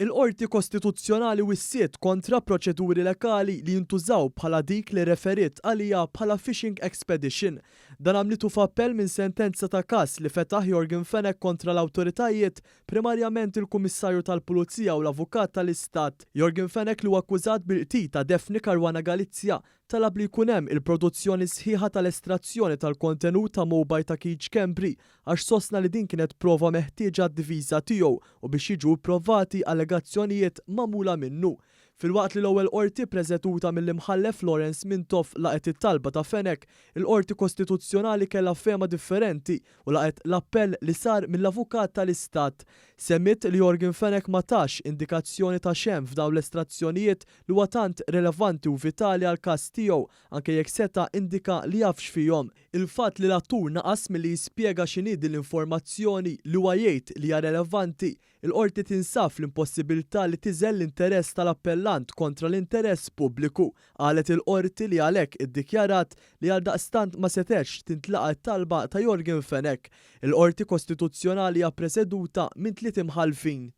Il-Qorti Kostituzzjonali wissiet kontra proċeduri legali li jintużaw bħala dik li referit għalija bħala fishing expedition. Dan għamlitu f'appell minn sentenza ta' każ li fetaħ Jorgen Fenech kontra l-awtoritajiet, primarjament il-Kummissarju tal-Pulizija u l-Avukat tal-Istat. Jorgen Fenech li huwa akkużat bil-qtil ta' Daphne Caruana Galizia talab li jkun hemm il-produzzjoni sħiħa tal-estrazzjoni tal-kontenut ta' Mowbray ta' Keach Kembri għax sostna li din kienet prova meħtieġa d-diviża tiegħu u biex jiġu pprovati allegazzjonijiet magħmula minnu. Filwaqt li l-ewwel qorti preżeduta mill-imħallef Lawrence Mintoff laqet it-talba ta' Fenech, il-Qorti Kostituzzjonali kellha fehma differenti u laqet l-appell li sar mill-Avukat tal-Istat. Semmit li Jorgen Fenech ma tax indikazzjoni ta' xemm f'dawn l-estrazzjonijiet li huwa tant relevanti u vitali għal każ tiegħu anke jekk seta' indika li jafx fihom. Il-fatt li l-attur naqas milli jispjega x'inhi din l-informazzjoni li huwa jgħid li hija relevanti, il-qorti tinsab l-impossibilità li tiżel l-interess tal-appellant kontra l-interess pubbliku. Qalet il-qorti li għalhekk iddikjarat li għaldaqstant ma setgħetx tintlaqa t-talba ta' Jorgen Fenech. Il-Qorti Kostituzzjonali hija preżeduta minn 3 imħallfin.